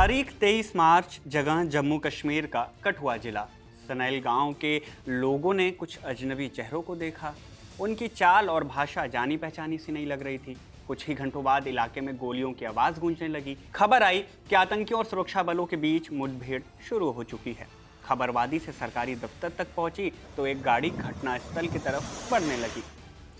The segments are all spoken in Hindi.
तारीख 23 मार्च, जगह जम्मू कश्मीर का कठुआ जिला। सनैल गांव के लोगों ने कुछ अजनबी चेहरों को देखा। उनकी चाल और भाषा जानी पहचानी सी नहीं लग रही थी। कुछ ही घंटों बाद इलाके में गोलियों की आवाज गूंजने लगी। खबर आई कि आतंकियों और सुरक्षा बलों के बीच मुठभेड़ शुरू हो चुकी है। खबर वादी से सरकारी दफ्तर तक पहुंची तो एक गाड़ी घटनास्थल की तरफ बढ़ने लगी।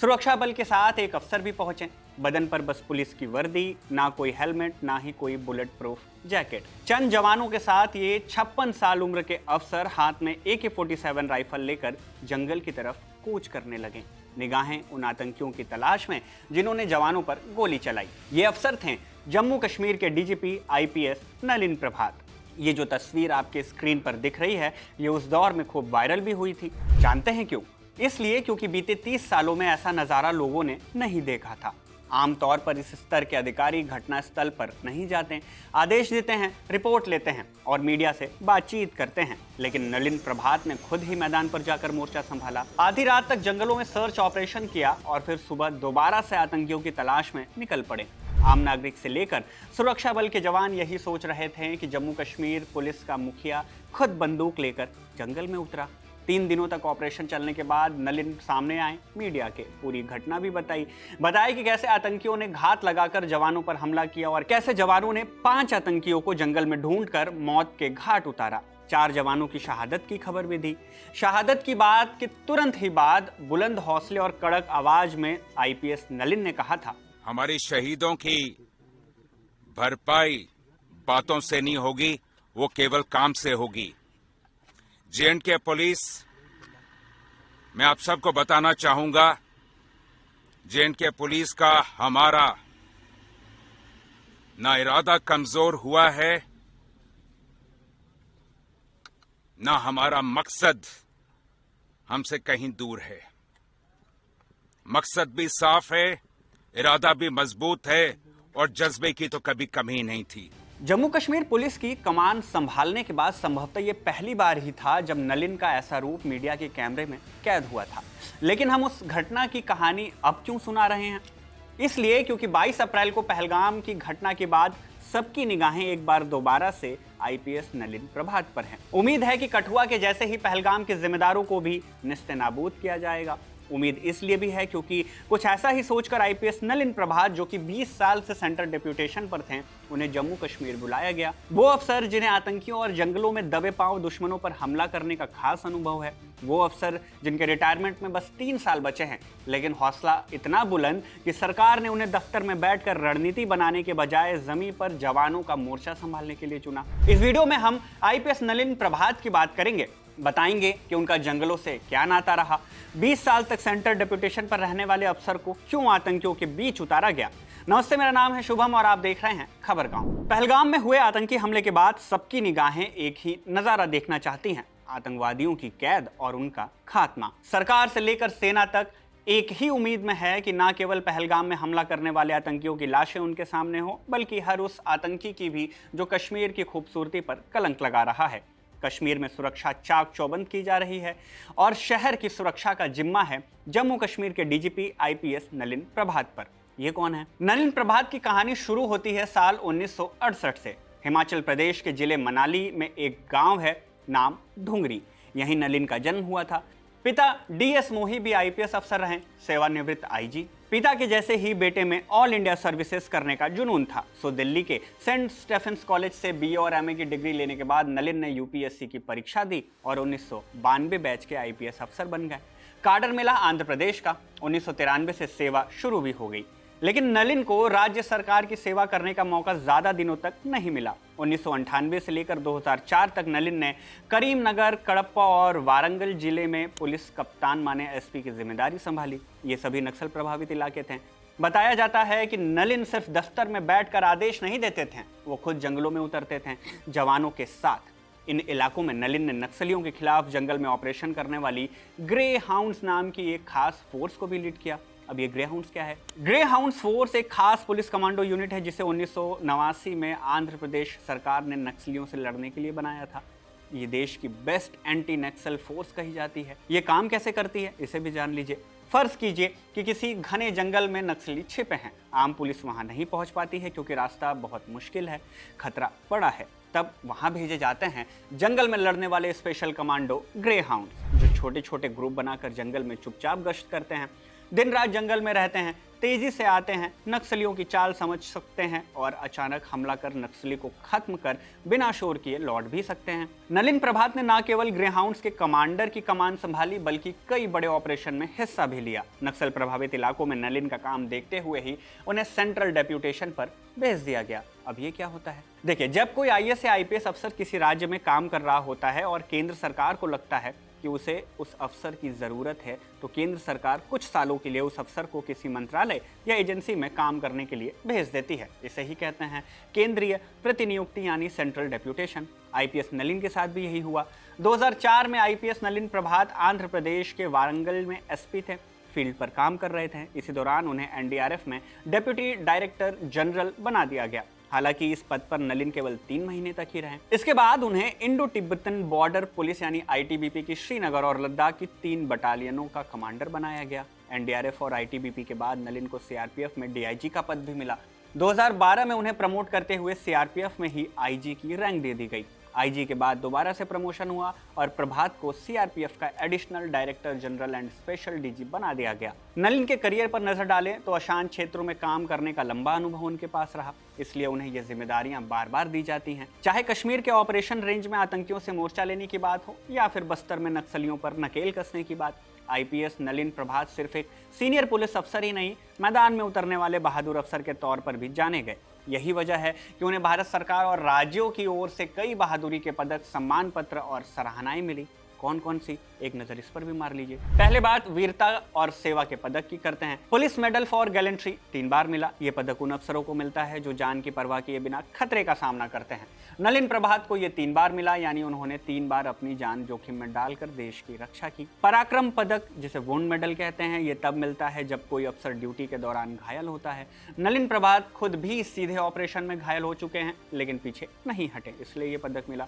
सुरक्षा बल के साथ एक अफसर भी पहुंचे। बदन पर बस पुलिस की वर्दी, ना कोई हेलमेट, ना ही कोई बुलेट प्रूफ जैकेट। चंद जवानों के साथ ये 56 साल उम्र के अफसर हाथ में AK-47 राइफल लेकर जंगल की तरफ कूच करने लगे। निगाहें उन आतंकियों की तलाश में जिन्होंने जवानों पर गोली चलाई। ये अफसर थे जम्मू कश्मीर के DGP IPS नलिन प्रभात। ये जो तस्वीर आपके स्क्रीन पर दिख रही है, ये उस दौर में खूब वायरल भी हुई थी। जानते हैं क्यों? इसलिए क्योंकि बीते 30 सालों में ऐसा नज़ारा लोगों ने नहीं देखा था। आमतौर पर इस स्तर के अधिकारी घटनास्थल पर नहीं जाते, आदेश देते हैं, रिपोर्ट लेते हैं और मीडिया से बातचीत करते हैं। लेकिन नलिन प्रभात ने खुद ही मैदान पर जाकर मोर्चा संभाला। आधी रात तक जंगलों में सर्च ऑपरेशन किया और फिर सुबह दोबारा से आतंकियों की तलाश में निकल पड़े। आम नागरिक से लेकर सुरक्षा बल के जवान यही सोच रहे थे कि जम्मू कश्मीर पुलिस का मुखिया खुद बंदूक लेकर जंगल में उतरा। 3 दिनों तक ऑपरेशन चलने के बाद नलिन सामने आए, मीडिया के पूरी घटना भी बताया कि कैसे आतंकियों ने घात लगाकर जवानों पर हमला किया और कैसे जवानों ने 5 आतंकियों को जंगल में ढूंढकर मौत के घाट उतारा। 4 जवानों की शहादत की खबर भी दी। शहादत की बात के तुरंत ही बाद बुलंद हौसले और कड़क आवाज में IPS नलिन ने कहा था, हमारे शहीदों की भरपाई बातों से नहीं होगी, वो केवल काम से होगी। J&K पुलिस, मैं आप सबको बताना चाहूंगा, J&K पुलिस का हमारा ना इरादा कमजोर हुआ है, ना हमारा मकसद हमसे कहीं दूर है। मकसद भी साफ है, इरादा भी मजबूत है और जज्बे की तो कभी कमी नहीं थी। जम्मू कश्मीर पुलिस की कमान संभालने के बाद संभवतः ये पहली बार ही था जब नलिन का ऐसा रूप मीडिया के कैमरे में कैद हुआ था। लेकिन हम उस घटना की कहानी अब क्यों सुना रहे हैं? इसलिए क्योंकि 22 अप्रैल को पहलगाम की घटना के बाद सबकी निगाहें एक बार दोबारा से IPS नलिन प्रभात पर हैं। उम्मीद है कि कठुआ के जैसे ही पहलगाम के जिम्मेदारों को भी निस्तेनाबूद किया जाएगा। उम्मीद इसलिए भी है क्योंकि कुछ ऐसा ही सोचकर IPS नलिन प्रभात, जो कि 20 साल से सेंटर डेप्यूटेशन पर थे, उन्हें जम्मू कश्मीर बुलाया गया। वो अफसर जिन्हें आतंकियों और जंगलों में दबे पांव दुश्मनों पर हमला करने का खास अनुभव है। वो अफसर जिनके रिटायरमेंट में बस 3 साल बचे हैं, लेकिन हौसला इतना बुलंद कि सरकार ने उन्हें दफ्तर में बैठकर रणनीति बनाने के बजाय जमीन पर जवानों का मोर्चा संभालने के लिए चुना। इस वीडियो में हम IPS नलिन प्रभात की बात करेंगे, बताएंगे कि उनका जंगलों से क्या नाता रहा, 20 साल तक सेंटर डेप्यूटेशन पर रहने वाले अफसर को क्यों आतंकियों के बीच उतारा गया। नमस्ते, मेरा नाम है शुभम और आप देख रहे हैं खबरगांव। पहलगाम में हुए आतंकी हमले के बाद सबकी निगाहें एक ही नजारा देखना चाहती हैं, आतंकवादियों की कैद और उनका खात्मा। सरकार से लेकर सेना तक एक ही उम्मीद में है कि ना केवल पहलगाम में हमला करने वाले आतंकियों की लाशें उनके सामने हो, बल्कि हर उस आतंकी की भी जो कश्मीर की खूबसूरती पर कलंक लगा रहा है। कश्मीर में सुरक्षा चाक चौबंद की जा रही है और शहर की सुरक्षा का जिम्मा है जम्मू कश्मीर के DGP IPS नलिन प्रभात पर। ये कौन है? नलिन प्रभात की कहानी शुरू होती है साल 1968 से। हिमाचल प्रदेश के जिले मनाली में एक गांव है, नाम ढूंगरी। यहीं नलिन का जन्म हुआ था। पिता DS मोही भी IPS अफसर रहे, सेवानिवृत्त IG। पिता के जैसे ही बेटे में ऑल इंडिया सर्विसेज करने का जुनून था। सो दिल्ली के सेंट स्टेफेंस कॉलेज से BA और MA की डिग्री लेने के बाद नलिन ने UPSC की परीक्षा दी और 1992 बैच के IPS अफसर बन गए। काडर मिला आंध्र प्रदेश का। 1993 से सेवा शुरू भी हो गई, लेकिन नलिन को राज्य सरकार की सेवा करने का मौका ज्यादा दिनों तक नहीं मिला। 1998 से लेकर 2004 तक नलिन ने करीमनगर, कड़प्पा और वारंगल जिले में पुलिस कप्तान माने SP की जिम्मेदारी संभाली। ये सभी नक्सल प्रभावित इलाके थे। बताया जाता है कि नलिन सिर्फ दफ्तर में बैठकर आदेश नहीं देते थे, वो खुद जंगलों में उतरते थे जवानों के साथ। इन इलाकों में नलिन ने नक्सलियों के खिलाफ जंगल में ऑपरेशन करने वाली ग्रे हाउंड्स नाम की एक खास फोर्स को भी लीड किया। अब ये ग्रे हाउंड्स क्या है? ग्रे हाउंड्स फोर्स एक खास पुलिस कमांडो यूनिट है जिसे 1989 में आंध्र प्रदेश सरकार ने नक्सलियों से लड़ने के लिए बनाया था। ये देश की बेस्ट एंटी नक्सल फोर्स कही जाती है। ये काम कैसे करती है, इसे भी जान लीजिए। फर्ज कीजिए कि किसी घने जंगल में नक्सली छिपे हैं, आम पुलिस वहां नहीं पहुंच पाती है क्योंकि रास्ता बहुत मुश्किल है, खतरा बड़ा है। तब वहां भेजे जाते हैं जंगल में लड़ने वाले स्पेशल कमांडो ग्रे हाउंड्स, जो छोटे छोटे ग्रुप बनाकर जंगल में चुपचाप गश्त करते हैं, दिन रात जंगल में रहते हैं, तेजी से आते हैं, नक्सलियों की चाल समझ सकते हैं और अचानक हमला कर नक्सली को खत्म कर बिना शोर किए लौट भी सकते हैं। नलिन प्रभात ने न केवल ग्रेहाउंड्स के कमांडर की कमान संभाली बल्कि कई बड़े ऑपरेशन में हिस्सा भी लिया। नक्सल प्रभावित इलाकों में नलिन का काम देखते हुए ही उन्हें सेंट्रल डेप्यूटेशन पर भेज दिया गया। अब ये क्या होता है? देखिए, जब कोई आईएएस या आईपीएस अफसर किसी राज्य में काम कर रहा होता है और केंद्र सरकार को लगता है कि उसे उस अफसर की जरूरत है, तो केंद्र सरकार कुछ सालों के लिए उस अफसर को किसी मंत्रालय या एजेंसी में काम करने के लिए भेज देती है। इसे ही कहते हैं केंद्रीय प्रतिनियुक्ति यानी सेंट्रल डेप्यूटेशन। आईपीएस नलिन के साथ भी यही हुआ। 2004 में आईपीएस नलिन प्रभात आंध्र प्रदेश के वारंगल में एसपी थे, फील्ड पर काम कर रहे थे। इसी दौरान उन्हें एनडीआरएफ में डिप्टी डायरेक्टर जनरल बना दिया गया। हालांकि इस पद पर नलिन केवल 3 महीने तक ही रहे। इसके बाद उन्हें इंडो तिब्बतन बॉर्डर पुलिस यानी आईटीबीपी की श्रीनगर और लद्दाख की 3 बटालियनों का कमांडर बनाया गया। एनडीआरएफ और आईटीबीपी के बाद नलिन को सीआरपीएफ में डीआईजी का पद भी मिला। 2012 में उन्हें प्रमोट करते हुए सीआरपीएफ में ही आईजी की रैंक दे दी गई। आईजी के बाद दोबारा से प्रमोशन हुआ और प्रभात को सीआरपीएफ का additional director general and special DG बना दिया गया। नलिन के करियर पर नजर डालें तो अशांत क्षेत्रों में काम करने का लंबा अनुभव उनके पास रहा, इसलिए उन्हें ये जिम्मेदारियां बार बार दी जाती हैं। चाहे कश्मीर के ऑपरेशन रेंज में आतंकियों से मोर्चा लेने की बात हो या फिर बस्तर में नक्सलियों पर नकेल कसने की बात, आईपीएस नलिन प्रभात सिर्फ एक सीनियर पुलिस अफसर ही नहीं, मैदान में उतरने वाले बहादुर अफसर के तौर पर भी जाने गए। यही वजह है कि उन्हें भारत सरकार और राज्यों की ओर से कई बहादुरी के पदक, सम्मान पत्र और सराहनाएं मिली। कौन कौन सी, एक नजर इस पर भी मार लीजिए। पहले बात वीरता और सेवा के पदक की करते हैं। पुलिस मेडल फॉर गैलेंट्री 3 बार मिला। ये पदक उन अफसरों को मिलता है जो जान की परवाह किए बिना खतरे का सामना करते हैं। नलिन प्रभात को ये 3 बार मिला, यानी उन्होंने 3 बार अपनी जान जोखिम में डालकर देश की रक्षा की। पराक्रम पदक, जिसे वुंड मेडल कहते हैं, ये तब मिलता है जब कोई अफसर ड्यूटी के दौरान घायल होता है। नलिन प्रभात खुद भी सीधे ऑपरेशन में घायल हो चुके हैं लेकिन पीछे नहीं हटे, इसलिए ये पदक मिला।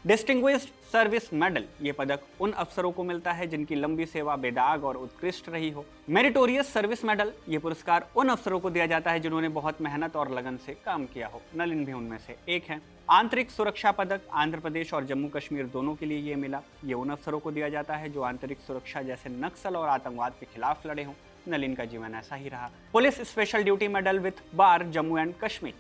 डिस्टिंग्विश्ड सर्विस मेडल, ये पदक उन अफसरों को मिलता है जिनकी लंबी सेवा बेदाग और उत्कृष्ट रही हो। मेरिटोरियस सर्विस मेडल, ये पुरस्कार उन अफसरों को दिया जाता है जिन्होंने बहुत मेहनत और लगन से काम किया हो। नलिन भी उनमें से एक है। आंतरिक सुरक्षा पदक, आंध्र प्रदेश और जम्मू कश्मीर दोनों के लिए ये मिला। ये उन अफसरों को दिया जाता है जो आंतरिक सुरक्षा जैसे नक्सल और आतंकवाद के खिलाफ लड़े हों। नलिन का जीवन ऐसा ही रहा। Police special duty medal with bar, Jammu and Kashmir,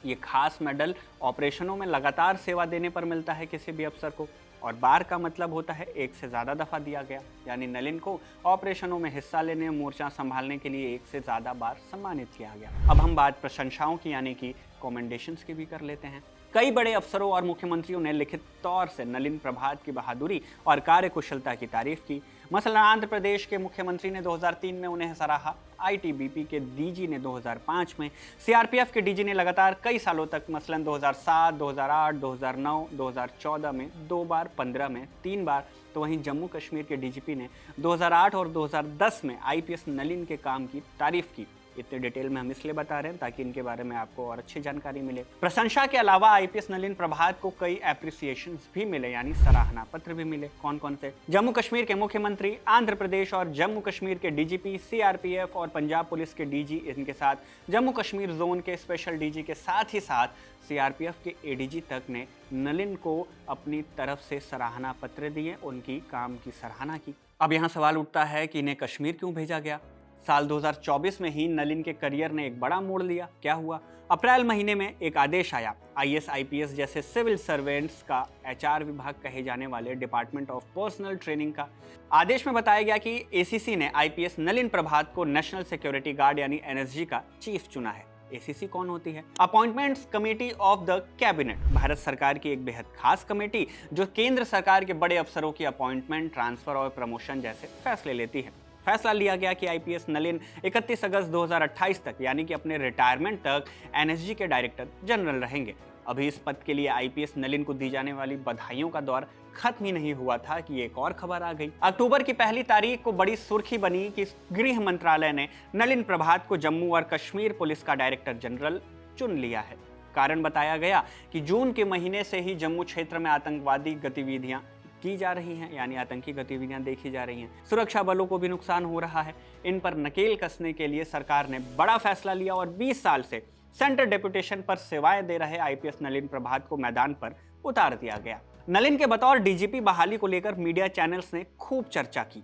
ये खास मेडल ऑपरेशनों में लगातार सेवा देने पर मिलता है किसी भी अफसर को, और बार का मतलब होता है एक से ज़्यादा दफ़ा दिया गया, यानी नलिन को ऑपरेशनों में हिस्सा लेने, मोर्चा संभालने के लिए 1 से ज़्यादा बार सम्मानित किया गया। अब हम बात प्रशंसाओं की यानी कि कमेंडेशंस की भी कर लेते हैं। कई बड़े अफसरों और मुख्यमंत्रियों ने लिखित तौर से नलिन प्रभात की बहादुरी और कार्यकुशलता की तारीफ की। मसलन आंध्र प्रदेश के मुख्यमंत्री ने 2003 में उन्हें सराहा, आईटीबीपी के डीजी ने 2005 में, सीआरपीएफ के डीजी ने लगातार कई सालों तक मसलन 2007, 2008, 2009, 2014 में 2 बार, 15 में 3 बार, तो वहीं जम्मू कश्मीर के डीजीपी ने 2008 और 2010 में आईपीएस नलिन के काम की तारीफ की। इतने डिटेल में हम इसलिए बता रहे हैं ताकि इनके बारे में आपको और अच्छी जानकारी मिले। प्रशंसा के अलावा आईपीएस नलिन प्रभात को कई एप्रिसिएशंस भी मिले, यानी सराहना पत्र भी मिले। कौन कौन से? जम्मू कश्मीर के मुख्यमंत्री, आंध्र प्रदेश और जम्मू कश्मीर के डीजीपी, सीआरपीएफ और पंजाब पुलिस के डीजी, इनके साथ जम्मू कश्मीर जोन के स्पेशल डीजी के साथ ही साथ सीआरपीएफ के एडीजी तक ने नलिन को अपनी तरफ से सराहना पत्र दिए, उनकी काम की सराहना की। अब यहाँ सवाल उठता है कि इन्हें कश्मीर क्यों भेजा गया? साल 2024 में ही नलिन के करियर ने एक बड़ा मोड़ लिया। क्या हुआ? अप्रैल महीने में एक आदेश आया। आईएएस, आईपीएस जैसे सिविल सर्वेंट्स का एचआर विभाग कहे जाने वाले डिपार्टमेंट ऑफ पर्सनल ट्रेनिंग का आदेश में बताया गया कि एसीसी ने आईपीएस नलिन प्रभात को नेशनल सिक्योरिटी गार्ड यानी एनएसजी का चीफ चुना है। एसीसी कौन होती है? Appointments committee of the cabinet, Bharat सरकार की एक बेहद खास कमेटी जो केंद्र सरकार के बड़े अफसरों की अपॉइंटमेंट, ट्रांसफर और प्रमोशन जैसे फैसले लेती है। फैसला लिया गया कि आईपीएस नलिन 31 अगस्त 2028 तक, यानी कि अपने रिटायरमेंट तक, एनएसजी के डायरेक्टर जनरल रहेंगे। अभी इस पद के लिए आईपीएस नलिन को दी जाने वाली बधाइयों का दौर खत्म ही नहीं हुआ था कि एक और खबर आ गई। अक्टूबर की पहली तारीख को बड़ी सुर्खी बनी कि गृह मंत्रालय ने नलिन प्रभात को जम्मू और कश्मीर पुलिस का डायरेक्टर जनरल चुन लिया है। कारण बताया गया कि जून के महीने से ही जम्मू क्षेत्र में आतंकवादी गतिविधियां की जा रही हैं, यानी आतंकी गतिविधियां देखी जा रही हैं। सुरक्षा बलों को भी नुकसान हो रहा है। इन पर नकेल कसने के लिए सरकार ने बड़ा फैसला लिया और 20 साल से सेंटर डेपुटेशन पर सेवाएं दे रहे आईपीएस नलिन प्रभात को मैदान पर उतार दिया गया। नलिन के बतौर डीजीपी बहाली को लेकर मीडिया चैनल्स ने खूब चर्चा की।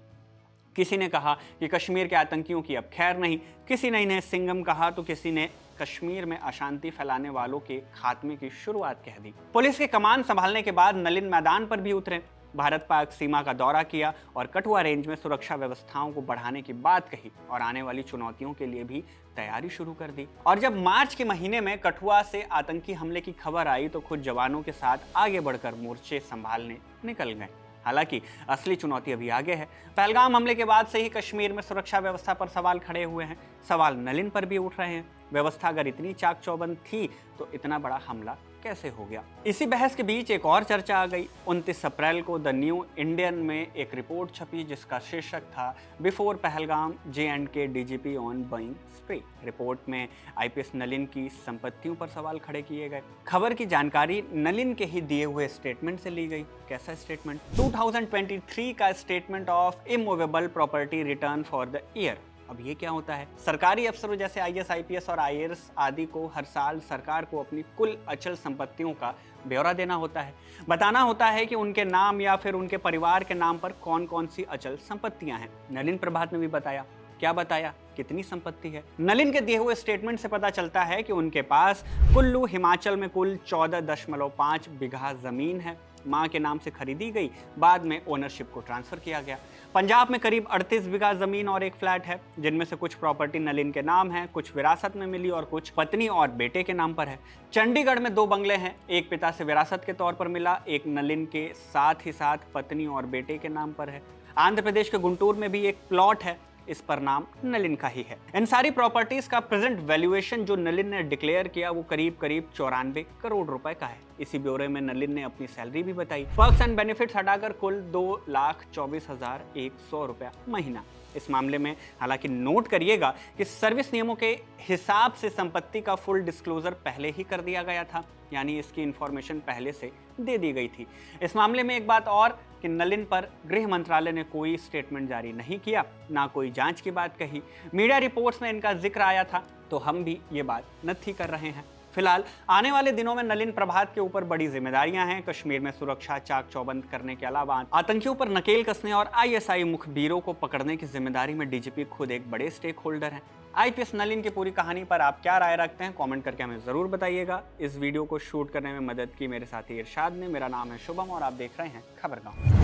किसी ने कहा कि कश्मीर के आतंकियों की अब खैर नहीं, किसी ने इन्हें सिंघम कहा तो किसी ने कश्मीर में अशांति फैलाने वालों के खात्मे की शुरुआत कह दी। पुलिस के कमान संभालने के बाद नलिन मैदान पर भी उतरे, भारत पाक सीमा का दौरा किया और कठुआ रेंज में सुरक्षा व्यवस्थाओं को बढ़ाने की बात कही और आने वाली चुनौतियों के लिए भी तैयारी शुरू कर दी। और जब मार्च के महीने में कठुआ से आतंकी हमले की खबर आई तो खुद जवानों के साथ आगे बढ़कर मोर्चे संभालने निकल गए। हालांकि असली चुनौती अभी आगे है। पहलगाम हमले के बाद से ही कश्मीर में सुरक्षा व्यवस्था पर सवाल खड़े हुए हैं। सवाल नलिन पर भी उठ रहे हैं। व्यवस्था अगर इतनी चाक चौबंद थी तो इतना बड़ा हमला कैसे हो गया? इसी बहस के बीच एक और चर्चा आ गई। 29 अप्रैल को द न्यू इंडियन में एक रिपोर्ट छपी जिसका शीर्षक था before Pahalgam J&K DGP on buying spray. Report में आईपीएस नलिन की संपत्तियों पर सवाल खड़े किए गए। खबर की जानकारी नलिन के ही दिए हुए स्टेटमेंट से ली गई। कैसा स्टेटमेंट? 2023 का statement of immovable property return for the year. अब ये क्या होता है? सरकारी अफसरों जैसे आईएएस, आईपीएस और आईएएस आदि को हर साल सरकार को अपनी कुल अचल संपत्तियों का ब्यौरा देना होता है। बताना होता है कि उनके नाम या फिर उनके परिवार के नाम पर कौन कौन सी अचल संपत्तियां हैं। नलिन प्रभात ने भी बताया। क्या बताया? कितनी संपत्ति है? नलिन के दिए हुए स्टेटमेंट से पता चलता है कि उनके पास कुल्लू हिमाचल में कुल 14.5 बीघा जमीन है। मां के नाम से खरीदी गई, बाद में ओनरशिप को ट्रांसफर किया गया। पंजाब में करीब 38 बीघा जमीन और एक फ्लैट है, जिनमें से कुछ प्रॉपर्टी नलिन के नाम है, कुछ विरासत में मिली और कुछ पत्नी और बेटे के नाम पर है। चंडीगढ़ में 2 बंगले हैं, एक पिता से विरासत के तौर पर मिला, एक नलिन के साथ ही साथ पत्नी और बेटे के नाम पर है। आंध्र प्रदेश के गुंटूर में भी एक प्लॉट है, इस पर नाम नलिन का ही है। इन सारी प्रॉपर्टीज का प्रेजेंट वैल्यूएशन जो नलिन ने डिक्लेयर किया वो करीब 94 करोड़ रुपए का है। इसी ब्यौरे में नलिन ने अपनी सैलरी भी बताई। पर्क्स एंड बेनिफिट्स हटाकर कुल 2,24,100 रुपया महीना। इस मामले में हालांकि नोट करिएगा कि सर्विस नियमों के हिसाब से संपत्ति का फुल डिस्क्लोजर पहले ही कर दिया गया था, यानी इसकी इंफॉर्मेशन पहले से दे दी गई थी। इस मामले में एक बात और कि नलिन पर गृह मंत्रालय ने कोई स्टेटमेंट जारी नहीं किया, ना कोई जांच की बात कही। मीडिया रिपोर्ट्स में इनका जिक्र आया था तो हम भी ये बात नथी कर रहे हैं। फिलहाल आने वाले दिनों में नलिन प्रभात के ऊपर बड़ी जिम्मेदारियां हैं। कश्मीर में सुरक्षा चाक चौबंद करने के अलावा आतंकियों पर नकेल कसने और आईएसआई मुखबिरों को पकड़ने की जिम्मेदारी में डीजीपी खुद एक बड़े स्टेक होल्डर हैं। आईपीएस नलिन की पूरी कहानी पर आप क्या राय रखते हैं? कमेंट करके हमें जरूर बताइएगा। इस वीडियो को शूट करने में मदद की मेरे साथी इरशाद ने। मेरा नाम है शुभम और आप देख रहे हैं खबरगांव।